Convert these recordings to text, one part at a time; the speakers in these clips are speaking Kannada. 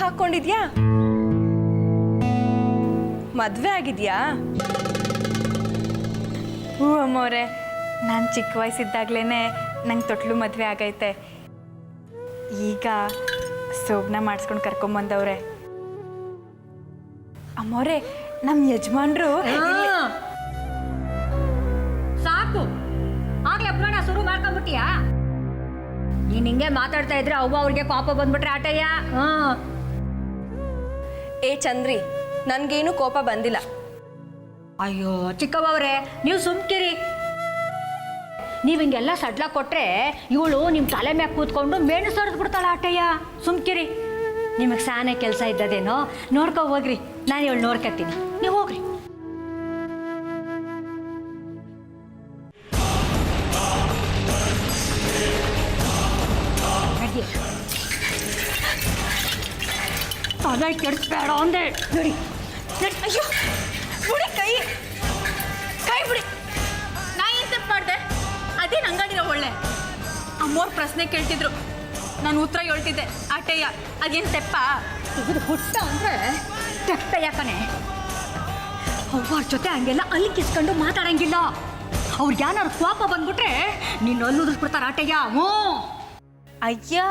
ಹಾಕೊಂಡಿದ್ಯಾ? ಮದ್ವೆ ಆಗಿದ್ಯಾ? ಹ್ಞೂ ಅಮ್ಮವ್ರೆ, ನಾನು ಚಿಕ್ಕ ವಯಸ್ಸಿದ್ದಾಗಲೇ ನಂಗೆ ತೊಟ್ಲು ಮದುವೆ ಆಗೈತೆ. ಈಗ ಸೋಬ್ನ ಮಾಡಿಸ್ಕೊಂಡು ಕರ್ಕೊಂಬಂದವ್ರೆ. ಅಮ್ಮವ್ರೆ, ನಮ್ಮ ಯಜಮಾನ್ರು ಸಾಕು, ಆಗ್ಲೇ ಪುರಾಣ ಶುರು ಮಾಡ್ಕೊಂಡ್ಬಿಟ್ಟಿಯಾ? ನೀನ್ ಹಿಂಗೆ ಮಾತಾಡ್ತಾ ಇದ್ರೆ ಅವ್ವ ಅವ್ರಿಗೆ ಕೋಪ ಬಂದ್ಬಿಟ್ರೆ ಆಟಯ್ಯ. ಏ ಚಂದ್ರಿ, ನನ್ಗೇನು ಕೋಪ ಬಂದಿಲ್ಲ. ಅಯ್ಯೋ ಚಿಕ್ಕವ್ರೆ, ನೀವು ಸುಮ್ಕಿರಿ. ನೀವು ಹಿಂಗೆಲ್ಲ ಸಡ್ಲ ಕೊಟ್ರೆ ಇವಳು ನಿಮ್ಮ ತಲೆ ಮ್ಯಾಗ ಕೂತ್ಕೊಂಡು ಮೇಣು ಸರಿದು ಬಿಡ್ತಾಳ ಆಟಯ್ಯ. ಸುಮ್ಕಿರಿ, ನಿಮಗೆ ಸಾನೆ ಕೆಲಸ ಇದ್ದದೇನೋ ನೋಡ್ಕೊ ಹೋಗ್ರಿ, ನಾನು ಇವಳು ನೋಡ್ಕೊತೀನಿ, ನೀವು ಹೋಗ್ರಿ. ತಲೆ ಕೆಡಿಸ್ಬೇಡ ಅಂದೆ. ನೋಡಿ, ಅಯ್ಯೋ ಬಿಡಿ, ಕೈ ಕೈ ಬಿಡಿ. ನಾ ಏನು ತಪ್ಪು ಮಾಡಿದೆ? ಅದೇನು ಅಂಗಡಿರೋ ಒಳ್ಳೆ. ಅಮ್ಮೋರ್ ಪ್ರಶ್ನೆ ಕೇಳ್ತಿದ್ರು, ನಾನು ಉತ್ತರ ಹೇಳ್ತಿದ್ದೆ. ಆಟಯ್ಯ, ಅದೇನು ತೆಪ್ಪ? ಇದು ಹುಟ್ಟ ಅಂದ್ರೆ ತೆಪ್ಪ ಯಾಕನೆ? ಅವ್ರ ಜೊತೆ ಹಂಗೆಲ್ಲ ಅಲ್ಲಿ ಕಿಸ್ಕೊಂಡು ಮಾತಾಡಂಗಿಲ್ಲ. ಅವ್ರಿಗೆ ಏನಾದ್ರು ಕೋಪ ಬಂದ್ಬಿಟ್ರೆ ನೀನು ಅಲ್ಲಿ ಉದಿಸ್ಬಿಡ್ತಾರ ಆಟಯ್ಯ. ಹ್ಞೂ. ಅಯ್ಯ,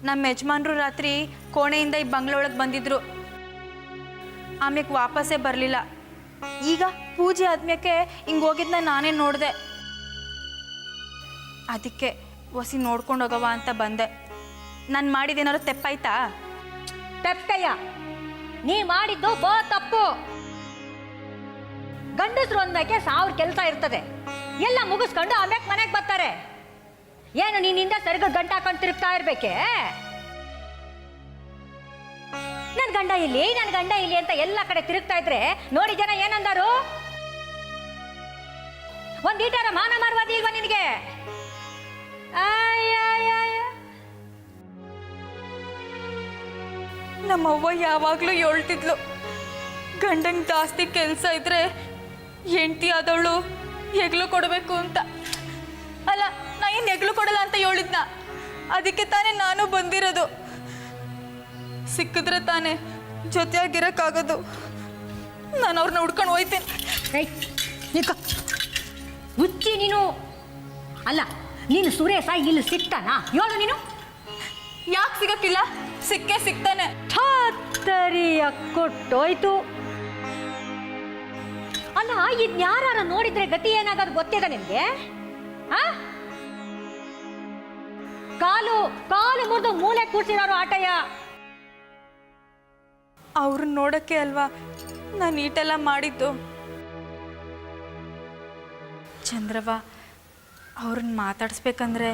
ನಮ್ಮ ಯಜಮಾನ್ರು ರಾತ್ರಿ ಕೋಣೆಯಿಂದ ಈ ಬಂಗ್ಲೆ ಒಳಗೆ ಬಂದಿದ್ರು. ಆಮ್ಯಾಕೆ ವಾಪಸ್ಸೇ ಬರಲಿಲ್ಲ. ಈಗ ಪೂಜೆ ಆದ್ಮ್ಯಾಕೆ ಹಿಂಗೆ ಹೋಗಿದ್ನ ನಾನೇ ನೋಡಿದೆ. ಅದಕ್ಕೆ ಒಸಿ ನೋಡ್ಕೊಂಡು ಹೋಗವ ಅಂತ ಬಂದೆ. ನಾನು ಮಾಡಿದ್ದೇನಾದ್ರು ತೆಪ್ಪಾಯ್ತಾ? ತೆಪ್ಪಯ್ಯ, ನೀ ಮಾಡಿದ್ದು ತಪ್ಪು. ಗಂಡಸ್ರು ಅಂದಕ್ಕೆ 1000 ಕೆಲಸ ಇರ್ತದೆ. ಎಲ್ಲ ಮುಗಿಸ್ಕೊಂಡು ಆಮ್ಯಾಕೆ ಮನೆಗೆ ಬರ್ತಾರೆ. ಏನು ನೀನಿಂದ ಸರಿಗ ಗಂಟ ಹಾಕೊಂಡು ತಿರುಗ್ತಾ ಇರ್ಬೇಕೆ? ನನ್ನ ಗಂಡ ಇಲ್ಲಿ, ನನ್ನ ಗಂಡ ಇಲ್ಲಿ ಅಂತ ಎಲ್ಲ ಕಡೆ ತಿರುಗ್ತಾ ಇದ್ರೆ ನೋಡಿ ಜನ ಏನಂದಾರು? ಒಂದೀಟಾರ ಮಾನ ಮಾರ್ವಾದಿ ಇಲ್ವಾ ನಿನಗೆ? ನಮ್ಮವ್ವ ಯಾವಾಗಲೂ ಹೇಳ್ತಿದ್ಲು, ಗಂಡಂಗೆ ಜಾಸ್ತಿ ಕೆಲಸ ಇದ್ರೆ ಹೆಂಡತಿ ಆದವಳು ಹೆಗ್ಲು ಕೊಡಬೇಕು ಅಂತ. ಅಲ್ಲ, ನಾ ಏನು ಹೆಗ್ಲು ಕೊಡಲ್ಲ ಅಂತ ಹೇಳಿದ್ನ. ಅದಕ್ಕೆ ತಾನೇ ನಾನು ಬಂದಿರೋದು. ಸಿಕ್ಕಿದ್ರೆ ತಾನೇ ಜೊತೆಯಾಗಿರೋಕ್ಕಾಗೋದು. ನಾನು ಅವ್ರನ್ನ ಹುಡ್ಕೊಂಡು ಹೋಯ್ತೇನೆ. ಹುಚ್ಚಿ ನೀನು. ಅಲ್ಲ, ನೀನು ಸುರೇಶ ಇಲ್ಲಿ ಸಿಗ್ತಾನಾ? ಹೇಳು ನೀನು. ಯಾಕೆ ಸಿಗಕ್ಕಿಲ್ಲ? ಸಿಕ್ಕೇ ಸಿಗ್ತಾನೆ. ಠಾತ್ತರಿಯ ಕೊಟ್ಟೋಯ್ತು. ಅಲ್ಲ, ಇದ್ಯಾರ ನೋಡಿದ್ರೆ ಗತಿ ಏನಾಗೋದು ಗೊತ್ತಿದೆ ನಿಮ್ಗೆ? ಕಾಲು ಕಾಲು ಮುರಿದು ಮೂಲೆ ಕೂರ್ಸಿರೋರು ಆಟಯ್ಯ. ಅವ್ರನ್ನ ನೋಡಕ್ಕೆ ಅಲ್ವಾ ನಾನು ಈಟೆಲ್ಲ ಮಾಡಿದ್ದು. ಚಂದ್ರವ್ವ, ಅವ್ರನ್ನ ಮಾತಾಡಿಸ್ಬೇಕಂದ್ರೆ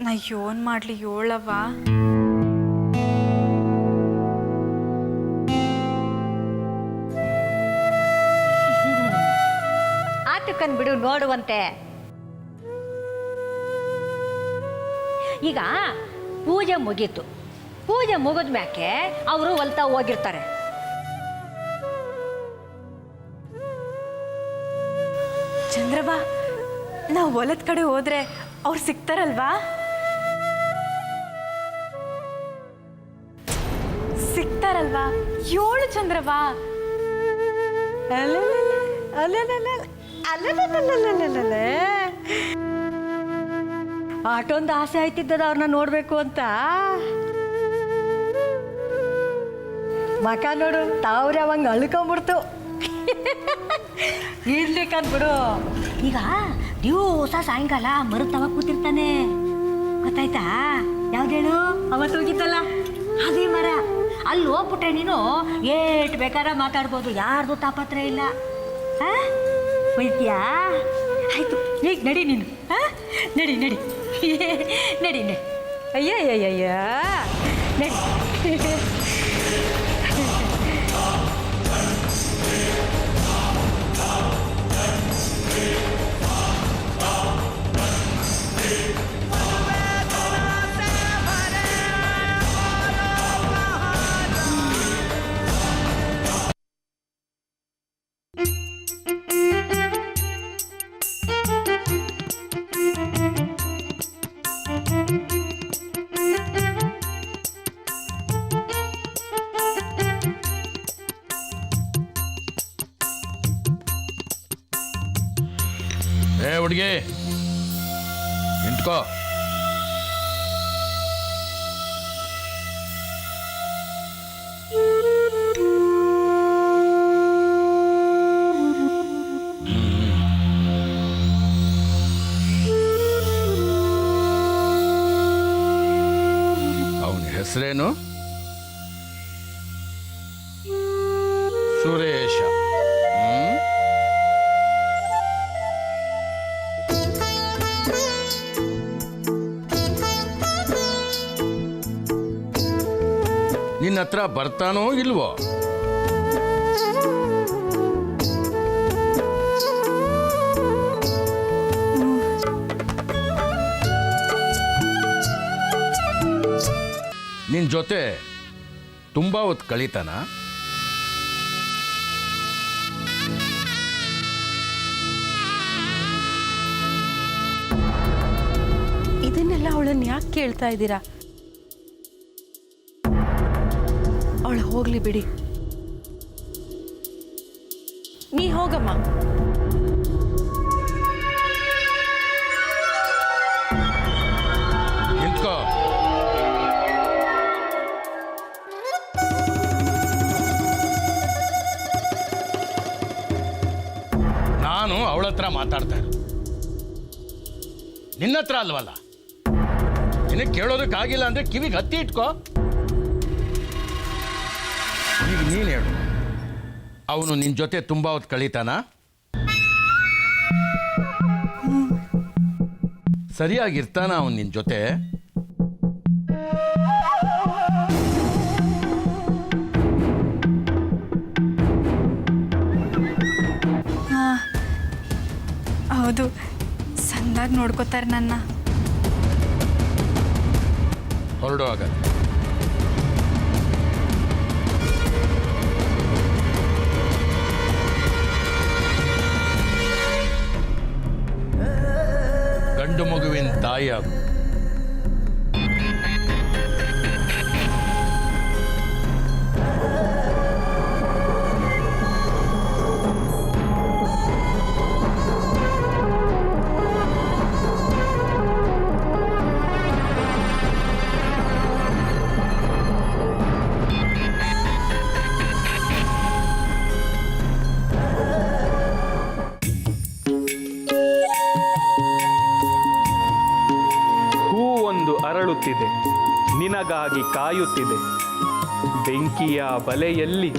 ನಾ ಏನ್ ಮಾಡಲಿ ಹೇಳವ್ವ? ಆಟಕ್ಕನ್ ಬಿಡು, ನೋಡುವಂತೆ. ಈಗ ಪೂಜೆ ಮುಗೀತು. ಪೂಜೆ ಮುಗಿದ ಮ್ಯಾಕೆ ಅವರು ಹೊಲ್ತಾ ಹೋಗಿರ್ತಾರೆ. ಚಂದ್ರವ್ವ, ನಾವು ಹೊಲದ ಕಡೆ ಹೋದ್ರೆ ಅವ್ರು ಸಿಗ್ತಾರಲ್ವಾ? ಸಿಗ್ತಾರಲ್ವಾ? ಏಳು ಚಂದ್ರವ್ವ. ಆಟೊಂದು ಆಸೆ ಆಯ್ತಿದ್ದದ ಅವ್ರನ್ನ ನೋಡ್ಬೇಕು ಅಂತ. ಮಕ ನೋಡು, ತಾವ್ರೆ ಅವಂಗ ಅಳ್ಕೊಂಬಿಡ್ತು. ಇರ್ಲಿಕ್ಕಂದ್ಬಿಡು. ಈಗ ದಿವಸ ಸಾಯಂಕಾಲ ಮರುತವ ಕೂತಿರ್ತಾನೆ, ಗೊತ್ತಾಯ್ತಾ? ಯಾವ್ದೇಳು ಅವತ್ತು ಹೋಗಿತ್ತಲ್ಲ ಅದೇ ಮರ. ಅಲ್ಲಿ ಹೋಗ್ಬಿಟ್ರೆ ನೀನು ಏಟ್ ಬೇಕಾರ ಮಾತಾಡ್ಬೋದು, ಯಾರ್ದು ತಾಪತ್ರ ಇಲ್ಲ. ಹೋಯ್ತೀಯಾ? ಆಯ್ತು, ಈಗ ನಡಿ ನೀನು. ನಡಿ ನಡಿ ನಡಿ ನಡಿ. ಅಯ್ಯಯ್ಯಯ್ಯ, ನಡಿ. ಏ ಹುಡುಗಿ ನಿಂತ್ಕೋ. ಅವನ ಹೆಸರೇನು? ಸುರೇಶ. ನಿನ್ನ ಹತ್ರ ಬರ್ತಾನೋ ಇಲ್ವೋ? ನಿನ್ ಜೊತೆ ತುಂಬಾ ಹೊತ್ತು ಕಳೀತಾನ? ಇದನ್ನೆಲ್ಲ ಅವಳನ್ನ ಯಾಕೆ ಕೇಳ್ತಾ ಇದ್ದೀರಾ? ಅವಳು ಹೋಗ್ಲಿ ಬಿಡಿ. ನೀ ಹೋಗಮ್ಮ. ನಿಂತ್ಕೋ. ನಾನು ಅವಳ ಹತ್ರ ಮಾತಾಡ್ತಾ ಇರೋದು, ನಿನ್ನ ಹತ್ರ ಅಲ್ವಲ್ಲ. ನಿನಗೆ ಕೇಳೋದಕ್ಕಾಗಿಲ್ಲ ಅಂದ್ರೆ ಕಿವಿಗೆ ಹತ್ತಿ ಇಟ್ಕೋ. ಈಗ ನೀನು ಹೇಳು, ಅವನು ನಿನ್ನ ಜೊತೆ ತುಂಬಾ ಹೊತ್ತು ಕಳೀತಾನ? ಸರಿಯಾಗಿರ್ತಾನ ಅವನು ನಿನ್ನ ಜೊತೆ? ಹೌದು, ಸಂದಾಗಿ ನೋಡ್ಕೋತಾರೆ ನನ್ನ. ಹೊರಡೋ ಆಗತ್ತೆ. ಗಂಡು ಮಗುವಿನ ತಾಯಿಯಾಗು. ಅರಳುತ್ತಿದೆ, ನಿನಗಾಗಿ ಕಾಯುತ್ತಿದೆ. ಬೆಂಕಿಯ ಬಲೆಯಲ್ಲಿ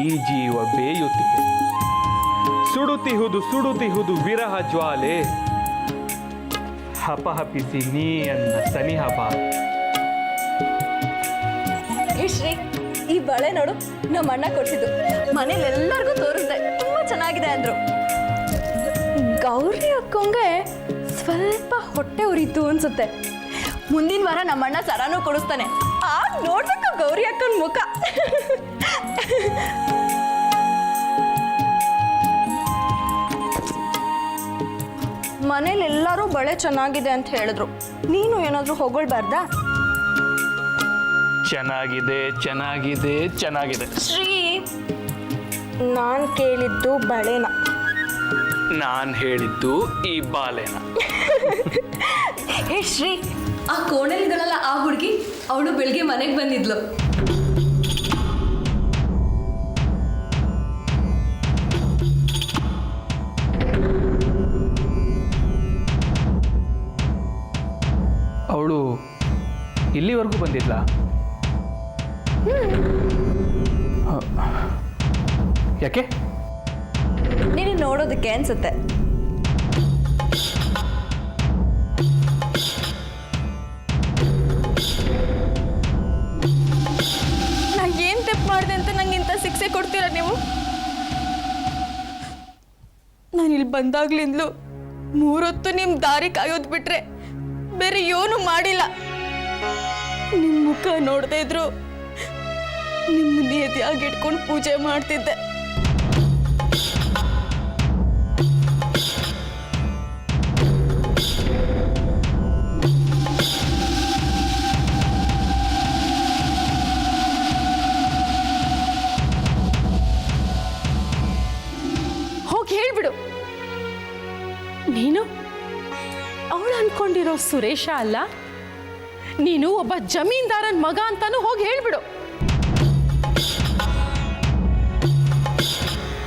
ಈ ಜೀವ ಬೇಯುತ್ತಿದೆ. ಸುಡುತ್ತಿಹುದು ವಿರಹ ಜ್ವಾಲೆ. ಹಪಹಪಿಸಿ ನೀಯನ್ನ ಸನಿಹ ಬಾ. ಶ್ರೀ, ಈ ಬಳೆ ನೋಡು, ನಮ್ಮ ಅಣ್ಣ ಕೊಡ್ಸಿದ್ದು. ಮನೇಲಿ ಎಲ್ಲರಿಗೂ ತೋರಿಸ್ದೆ, ತುಂಬಾ ಚೆನ್ನಾಗಿದೆ ಅಂದ್ರು. ಗೌರಿ ಅಕ್ಕಂಗೆ ಸ್ವಲ್ಪ ಹೊಟ್ಟೆ ಉರಿತು ಅನ್ಸುತ್ತೆ. ಮುಂದಿನ ವಾರ ನಮ್ಮಣ್ಣ ಸರಾನು ಕೊಡಿಸ್ತಾನೆ. ನೋಡ್ಬೇಕು ಗೌರಿ ಅಕ್ಕನ ಮುಖ. ಮನೇಲಿ ಎಲ್ಲರೂ ಬಳೆ ಚೆನ್ನಾಗಿದೆ ಅಂತ ಹೇಳಿದ್ರು. ನೀನು ಏನಾದ್ರೂ ಹೊಗಳ್ಬಾರ್ದಾ? ಚೆನ್ನಾಗಿದೆ ಚೆನ್ನಾಗಿದೆ ಚೆನ್ನಾಗಿದೆ. ಶ್ರೀ, ನಾನು ಕೇಳಿದ್ದು ಬಳೆನ. ನಾನು ಹೇಳಿದ್ದು ಈ ಬಾಲೆನ. ಹೇ ಶ್ರೀ, ಆ ಕೋಣೆಲಿದಳಲ್ಲ ಆ ಹುಡುಗಿ, ಅವಳು ಬೆಳಿಗ್ಗೆ ಮನೆಗೆ ಬಂದಿದ್ಲು. ಅವಳು ಇಲ್ಲಿವರೆಗೂ ಬಂದಿದ್ಲ? ಯಾಕೆ? ನೀನು ನೋಡೋದಕ್ಕೆ ಅನ್ಸುತ್ತೆ. ನಾ ಏನ್ ತಪ್ಪು ಮಾಡಿದೆ ಅಂತ ನಂಗೆ ಇಂಥ ಶಿಕ್ಷೆ ಕೊಡ್ತೀರಾ ನೀವು? ನಾನು ಇಲ್ಲಿ ಬಂದಾಗ್ಲಿಂದಲೂ 3 ಹೊತ್ತು ನಿಮ್ಮ ದಾರಿ ಕಾಯೋದು ಬಿಟ್ರೆ ಬೇರೆ ಏನೂ ಮಾಡಿಲ್ಲ. ನಿಮ್ಮ ಮುಖ ನೋಡದೇ ಇದ್ರು ನಿಮ್ಮ ನಿಯತಿಯಾಗಿ ಇಟ್ಕೊಂಡು ಪೂಜೆ ಮಾಡ್ತಿದ್ದೆ. ಹೋಗಿ ಹೇಳ್ಬಿಡು, ನೀನು ಅವಳು ಅನ್ಕೊಂಡಿರೋ ಸುರೇಶ ಅಲ್ಲ, ನೀನು ಒಬ್ಬ ಜಮೀನ್ದಾರನ ಮಗ ಅಂತಾನು ಹೋಗಿ ಹೇಳ್ಬಿಡು.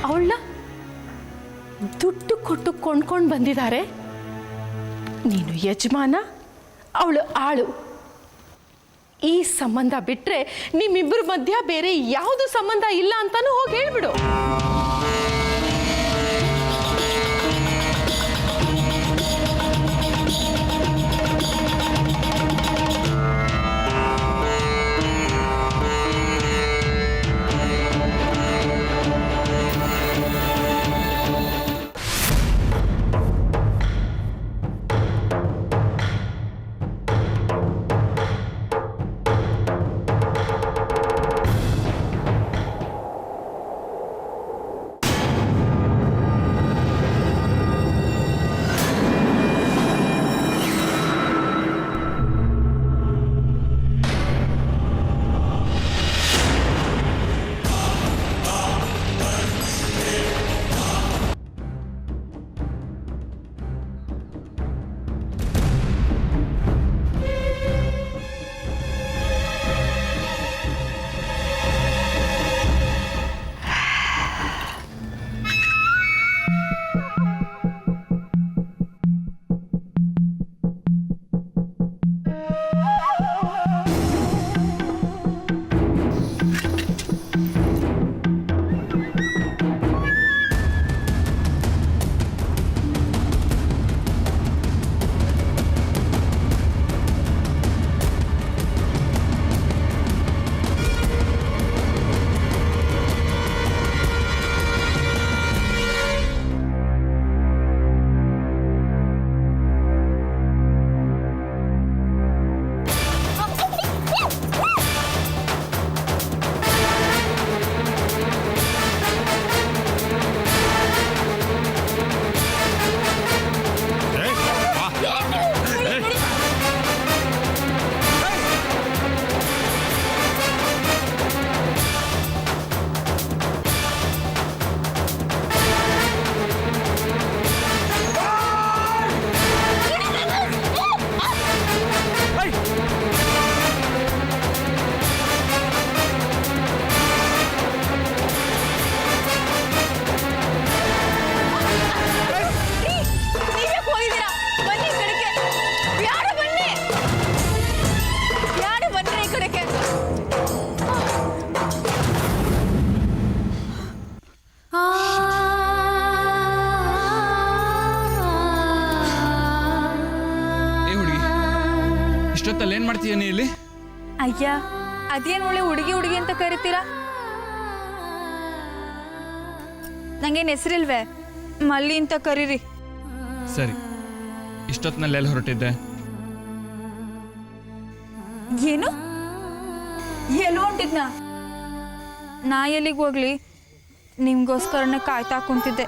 ಅವಳನ್ನ ದುಡ್ಡು ಕೊಟ್ಟು ಕೊಂಡ್ಕೊಂಡು ಬಂದಿದ್ದಾರೆ. ನೀನು ಯಜಮಾನ, ಅವಳು ಆಳು. ಈ ಸಂಬಂಧ ಬಿಟ್ರೆ ನಿಮ್ಮಿಬ್ಬರ ಮಧ್ಯ ಬೇರೆ ಯಾವುದು ಸಂಬಂಧ ಇಲ್ಲ ಅಂತಾನು ಹೋಗಿ ಹೇಳ್ಬಿಡು. ಇಷ್ಟೊತ್ತಲ್ಲಿ ಏನ್ ಮಾಡ್ತೀಯ ನೀ ಇಲ್ಲಿ? ಅಯ್ಯ, ಅದೇನು ಒಳ್ಳೆ ಹುಡುಗಿ ಹುಡುಗಿ ಅಂತ ಕರಿತೀರಾ? ನಂಗೇನು ಹೆಸರಿಲ್ವೇ? ಮಲ್ಲಿ ಅಂತ ಕರೀರಿ. ಸರಿ, ಇಷ್ಟೊತ್ತಿನಲ್ಲಿ ಎಲ್ಲಿ ಹೊರಟಿದ್ದೆ? ಏನು? ಎಲ್ಲಿ ಹೊಂಟಿದ್ನಾ? ನಾ ಎಲ್ಲಿಗೆ ಹೋಗ್ಲಿ? ನಿಮ್ಗೋಸ್ಕರನೇ ಕಾಯ್ತಾ ಕುಂತಿದ್ದೆ.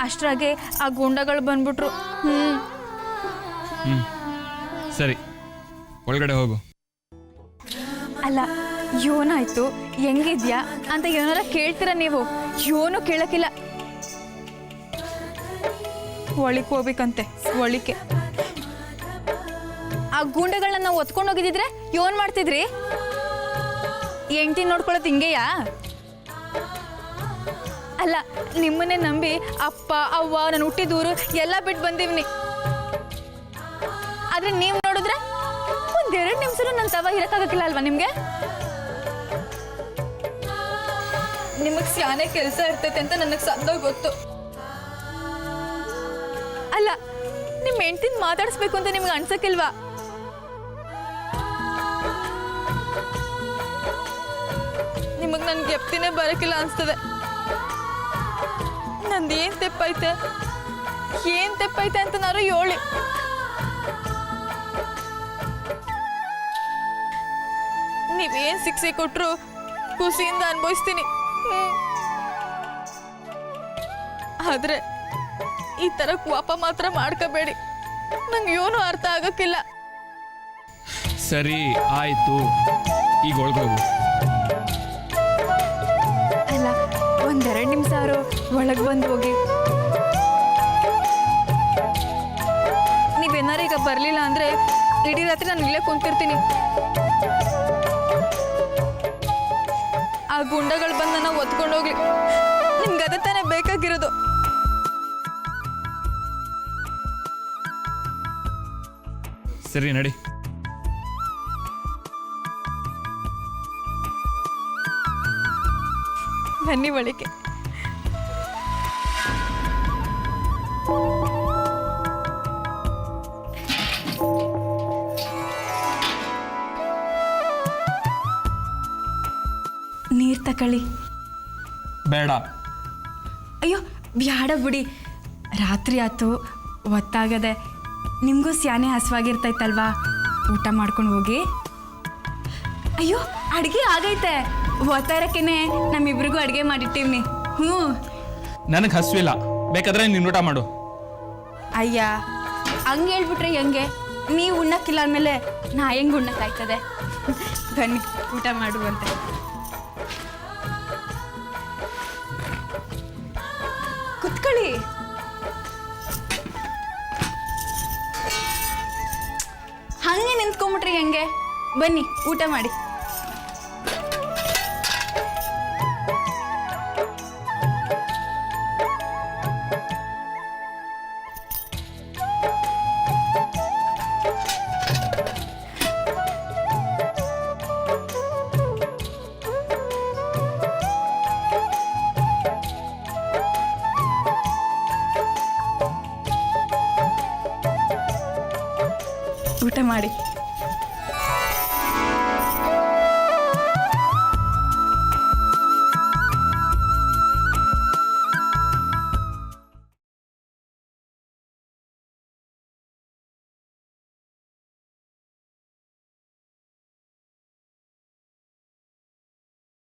ಅಷ್ಟ್ರಾಗೆ ಆ ಗುಂಡಗಳು ಬಂದ್ಬಿಟ್ರು. ಸರಿ, ಒಳಗಡೆ ಹೋಗು. ಅಲ್ಲ, ಯೋನಾಯ್ತು, ಹೆಂಗಿದ್ಯಾ ಅಂತ ಏನಾರ ಕೇಳ್ತೀರ ನೀವು? ಯೋನು ಕೇಳಕ್ಕಿಲ್ಲ. ಒಳಿಕ್ ಹೋಗ್ಬೇಕಂತೆ, ಒಳಿಕೆ. ಆ ಗೂಂಡೆಗಳನ್ನ ನಾವು ಒತ್ಕೊಂಡು ಹೋಗಿದ್ದಿದ್ರೆ ಯೋನ್ ಮಾಡ್ತಿದ್ರಿ? ಹೆಂಡ್ತಿ ನೋಡ್ಕೊಳ್ಳೋದು ಹಿಂಗೆಯಾ? ಅಲ್ಲ, ನಿಮ್ಮನ್ನೇ ನಂಬಿ ಅಪ್ಪ ಅವ್ವ ನಾನು ಹುಟ್ಟಿದೂರು ಎಲ್ಲ ಬಿಟ್ಟು ಬಂದಿವ್ನಿ. ಆದ್ರೆ ನೀವು ನೋಡಿದ್ರೆ ಒಂದೆರಡು ನಿಮಿಷನೂ ನನ್ನ ತವ ಇರಕ್ಕಾಗಕ್ಕಿಲ್ಲ ಅಲ್ವಾ ನಿಮ್ಗೆ? ನಿಮಗ್ ಸ್ಯಾನೆ ಕೆಲಸ ಇರ್ತೈತೆ ಅಂತ ನನಗೆ ಸದ್ದ ಗೊತ್ತು. ಅಲ್ಲ, ನಿಮ್ ಹೆಂಡ್ತಿನ ಮಾತಾಡಿಸ್ಬೇಕು ಅಂತ ನಿಮ್ಗೆ ಅನ್ಸಕ್ಕಿಲ್ವಾ? ನಿಮಗ್ ನನ್ಗೆ ಎಪ್ತಿನೇ ಬರಕಿಲ್ಲ ಅನ್ಸ್ತದೆ. ನಂದು ಏನ್ ತೆಪ್ಪೈತೆ ಅಂತ ನಾನು ಹೇಳಿ. ನೀವೇನ್ ಶಿಕ್ಷೆ ಕೊಟ್ರು ಖುಷಿಯಿಂದ ಅನುಭವಿಸ್ತೀನಿ. ಆದ್ರೆ ಈ ತರ ಕೋಪ ಮಾತ್ರ ಮಾಡ್ಕೋಬೇಡಿ. ನಂಗೆ ಏನು ಅರ್ಥ ಆಗಕ್ಕಿಲ್ಲ. ಸರಿ, ಆಯ್ತು, ಈಗ ಒಳಗೋಗು. ಅಲ್ಲ, ಒಂದೆರಡು ನಿಮಿಷ ಒಳಗೆ ಬಂದು ಹೋಗಿ. ಏನಾರ ಈಗ ಬರಲಿಲ್ಲ ಅಂದರೆ ಇಡೀ ರಾತ್ರಿ ನಾನು ಇಲ್ಲೇ ಕುಂತಿರ್ತೀನಿ. ಆ ಗುಂಡಗಳು ಬಂದು ನನ್ನ ಒತ್ಕೊಂಡೋಗ್ಲಿ. ನಿಮ್ಗೆ ಅದೇ ತಾನೇ ಬೇಕಾಗಿರೋದು. ಸರಿ ನಡಿ. ಬನ್ನಿ ಬಳಿಕೆ. ನೀರು ತಕೊಳ್ಳಿ. ಬೇಡ. ಅಯ್ಯೋ ಬ್ಯಾಡ ಬಿಡಿ, ರಾತ್ರಿ ಆಯ್ತು, ಹೊತ್ತಾಗದೆ. ನಿಮಗೂ ಸ್ಯಾನೆ ಹಸುವಾಗಿರ್ತೈತಲ್ವಾ, ಊಟ ಮಾಡ್ಕೊಂಡು ಹೋಗಿ. ಅಯ್ಯೋ ಅಡುಗೆ ಆಗೈತೆ, ಹೊತ್ತಾ ಇರೋಕ್ಕೇನೆ ನಮ್ಮಿಬ್ರಿಗೂ ಅಡುಗೆ ಮಾಡಿಟ್ಟಿವ್ನಿ. ಹ್ಞೂ. ನನಗೆ ಹಸುವಿಲ್ಲ, ಬೇಕಾದ್ರೆ ನೀನು ಊಟ ಮಾಡು. ಅಯ್ಯ ಹಂಗೆ ಹೇಳ್ಬಿಟ್ರೆ ಹೆಂಗೆ? ನೀವು ಉಣ್ಣಕ್ಕಿಲ್ಲ ಅಂದಮೇಲೆ ನಾ ಹೆಂಗೆ ಉಣ್ಣಕ್ಕಾಯ್ತದೆ? ಬನ್ನಿ ಊಟ ಮಾಡುವಂತೆ. ಕುತ್ಕೊಳ್ಳಿ. ಹಂಗೆ ನಿಂತ್ಕೊಂಡ್ಬಿಟ್ರಿ ಹೆಂಗೆ? ಬನ್ನಿ ಊಟ ಮಾಡಿ. ಊಟ ಮಾಡಿ.